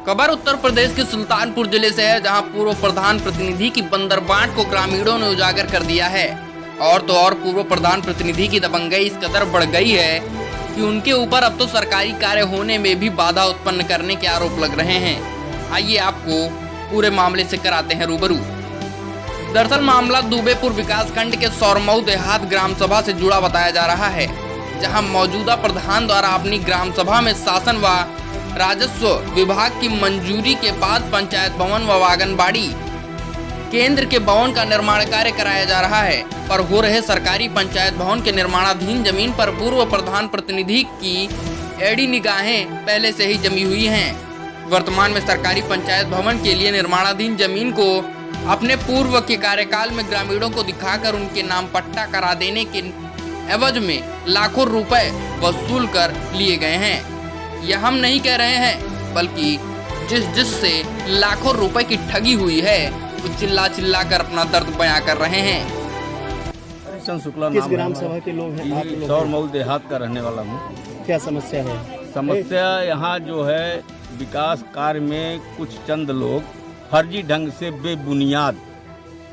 खबर उत्तर प्रदेश के सुल्तानपुर जिले से है, जहां पूर्व प्रधान प्रतिनिधि की बंदरबाट को ग्रामीणों ने उजागर कर दिया है। और तो और पूर्व प्रधान प्रतिनिधि की दबंगई इस कदर बढ़ गई है कि उनके ऊपर अब तो सरकारी कार्य होने में भी बाधा उत्पन्न करने के आरोप लग रहे हैं। आइए आपको पूरे मामले से कराते हैं रूबरू। दरअसल मामला दुबेपुर विकासखंड के सौरमऊ देहात ग्राम सभा से जुड़ा बताया जा रहा है, जहां मौजूदा प्रधान द्वारा अपनी ग्राम सभा में शासन व राजस्व विभाग की मंजूरी के बाद पंचायत भवन व आंगनबाड़ी केंद्र के भवन का निर्माण कार्य कराया जा रहा है। पर हो रहे सरकारी पंचायत भवन के निर्माणाधीन जमीन पर पूर्व प्रधान प्रतिनिधि की एड़ी निगाहें पहले से ही जमी हुई हैं। वर्तमान में सरकारी पंचायत भवन के लिए निर्माणाधीन जमीन को अपने पूर्व के कार्यकाल में ग्रामीणों को दिखाकर उनके नाम पट्टा करा देने के एवज में लाखों रुपए वसूल कर लिए गए हैं। यह हम नहीं कह रहे हैं, बल्कि जिससे लाखों रुपए की ठगी हुई है वो चिल्ला चिल्ला कर अपना दर्द बयां कर रहे हैं। शुक्ला किस नाम ग्राम सभा के लोग हैं आप लोग? सौरमऊ देहात का रहने वाला हूँ। क्या समस्या है? समस्या यहाँ जो है विकास कार्य में कुछ चंद लोग फर्जी ढंग से बेबुनियाद,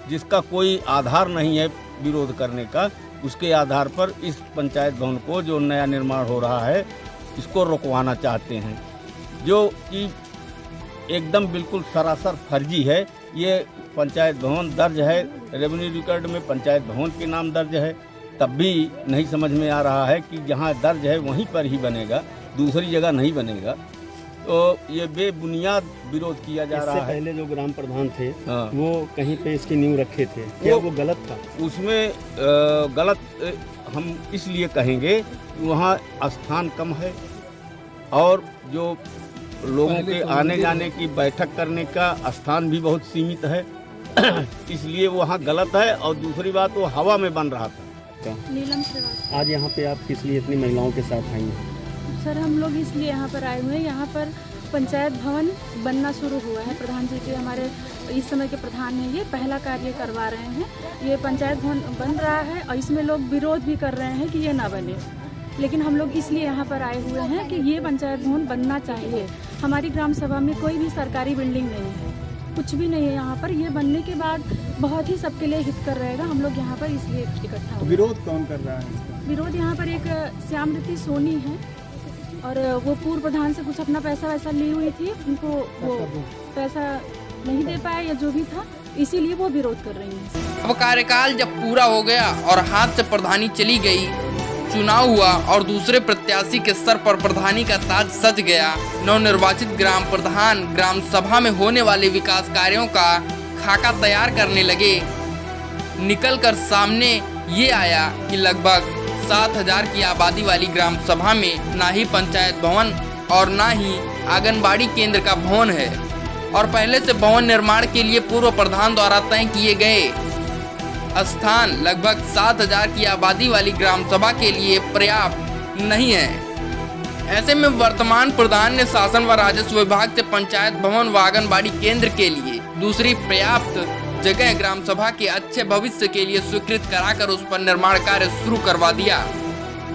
जिसका कोई आधार नहीं है विरोध करने का, उसके आधार पर इस पंचायत भवन को जो नया निर्माण हो रहा है इसको रोकवाना चाहते हैं, जो कि एकदम बिल्कुल सरासर फर्जी है। ये पंचायत भवन दर्ज है, रेवेन्यू रिकॉर्ड में पंचायत भवन के नाम दर्ज है, तब भी नहीं समझ में आ रहा है कि जहाँ दर्ज है वहीं पर ही बनेगा, दूसरी जगह नहीं बनेगा। तो ये बेबुनियाद विरोध किया जा रहा है। पहले जो ग्राम प्रधान थे हाँ। वो कहीं पे इसकी नींव रखे थे, क्या वो गलत था? उसमें गलत हम इसलिए कहेंगे कि वहाँ स्थान कम है और जो लोगों के आने जाने की बैठक करने का स्थान भी बहुत सीमित है इसलिए वहाँ गलत है। और दूसरी बात वो हवा में बन रहा था। नीलम श्रीवास्तव। आज यहाँ पे आप किस लिए इतनी महिलाओं के साथ आई हैं? सर हम लोग इसलिए यहाँ पर आए हुए हैं, यहाँ पर पंचायत भवन बनना शुरू हुआ है। प्रधान जी के हमारे इस समय के प्रधान हैं, ये पहला कार्य करवा रहे हैं। ये पंचायत भवन बन रहा है और इसमें लोग विरोध भी कर रहे हैं कि ये ना बने, लेकिन हम लोग इसलिए यहाँ पर आए हुए हैं कि ये पंचायत भवन बनना चाहिए। हमारी ग्राम सभा में कोई भी सरकारी बिल्डिंग नहीं है, कुछ भी नहीं है यहाँ पर। ये बनने के बाद बहुत ही सबके लिए हितकर रहेगा। हम लोग यहाँ पर इसलिए इकट्ठा हुए। विरोध कौन कर रहा है? विरोध यहाँ पर एक श्यामृति सोनी है और वो पूर्व प्रधान से कुछ अपना पैसा वैसा ली हुई थी, उनको वो पैसा नहीं दे पाया या जो भी था, इसीलिए वो विरोध कर रही हैं। अब कार्यकाल जब पूरा हो गया और हाथ से प्रधानी चली गई, चुनाव हुआ और दूसरे प्रत्याशी के सर पर प्रधानी का ताज सज गया, नवनिर्वाचित ग्राम प्रधान ग्राम सभा में होने वाले विकास कार्यों का खाका तैयार करने लगे। निकलकर सामने ये आया कि लगभग 7,000 की आबादी वाली ग्राम सभा में ना ही पंचायत भवन और ना ही आंगनबाड़ी केंद्र का भवन है। और पहले से भवन निर्माण के लिए पूर्व प्रधान द्वारा तय किए गए स्थान लगभग 7,000 की आबादी वाली ग्राम सभा के लिए पर्याप्त नहीं है। ऐसे में वर्तमान प्रधान ने शासन व राजस्व विभाग से पंचायत भवन व आंगनबाड़ी केंद्र के लिए दूसरी पर्याप्त जगह ग्राम सभा के अच्छे भविष्य के लिए स्वीकृत कराकर उस पर निर्माण कार्य शुरू करवा दिया।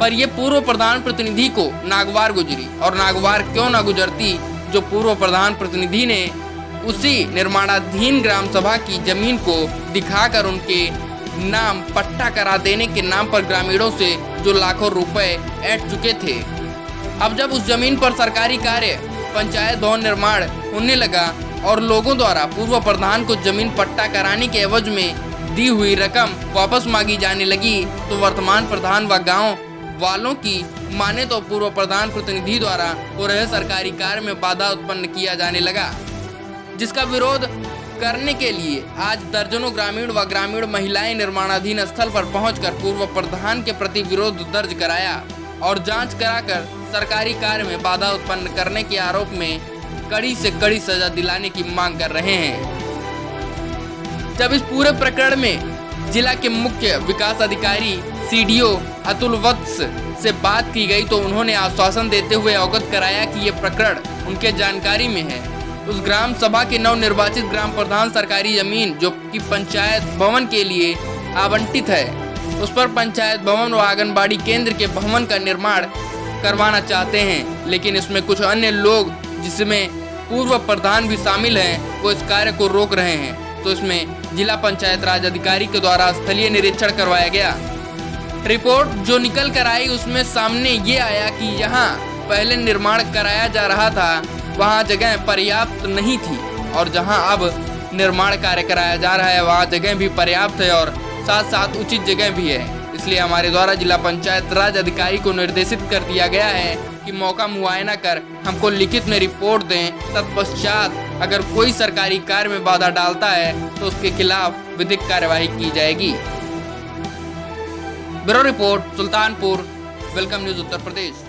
पर ये पूर्व प्रधान प्रतिनिधि को नागवार गुजरी, और नागवार क्यों न गुजरती जो पूर्व प्रधान प्रतिनिधि ने उसी निर्माणाधीन ग्राम सभा की जमीन को दिखाकर उनके नाम पट्टा करा देने के नाम पर ग्रामीणों से जो लाखों रुपए ऐंठ चुके थे। अब जब उस जमीन पर सरकारी कार्य पंचायत भवन निर्माण होने लगा और लोगों द्वारा पूर्व प्रधान को जमीन पट्टा कराने के एवज में दी हुई रकम वापस मांगी जाने लगी, तो वर्तमान प्रधान व गांव वालों की माने तो पूर्व प्रधान प्रतिनिधि द्वारा हो रहे सरकारी कार्य में बाधा उत्पन्न किया जाने लगा, जिसका विरोध करने के लिए आज दर्जनों ग्रामीण व ग्रामीण महिलाएं निर्माणाधीन स्थल पर पहुंचकर पूर्व प्रधान के प्रति विरोध दर्ज कराया और जांच कराकर सरकारी कार्य में बाधा उत्पन्न करने के आरोप में कड़ी से कड़ी सजा दिलाने की मांग कर रहे हैं। जब इस पूरे प्रकरण में जिला के मुख्य विकास अधिकारी CDO अतुल वत्स से बात की गई, तो उन्होंने आश्वासन देते हुए अवगत कराया कि ये प्रकरण उनके जानकारी में है। उस ग्राम सभा के नवनिर्वाचित ग्राम प्रधान सरकारी जमीन जो कि पंचायत भवन के लिए आवंटित है, उस पर पंचायत भवन व आंगनबाड़ी केंद्र के भवन का निर्माण करवाना चाहते हैं, लेकिन इसमें कुछ अन्य लोग जिसमें पूर्व प्रधान भी शामिल हैं, वो इस कार्य को रोक रहे हैं। तो इसमें जिला पंचायत राज अधिकारी के द्वारा स्थलीय निरीक्षण करवाया गया। रिपोर्ट जो निकल कर आई उसमें सामने ये आया कि यहाँ पहले निर्माण कराया जा रहा था, वहाँ जगह पर्याप्त नहीं थी, और जहाँ अब निर्माण कार्य कराया जा रहा है वहाँ जगह भी पर्याप्त है और साथ साथ उचित जगह भी है। इसलिए हमारे द्वारा जिला पंचायत राज अधिकारी को निर्देशित कर दिया गया है कि मौका मुआयना कर हमको लिखित में रिपोर्ट दें। तत्पश्चात अगर कोई सरकारी कार्य में बाधा डालता है तो उसके खिलाफ विधिक कार्यवाही की जाएगी। Bureau report, Sultanpur, welcome news Uttar प्रदेश।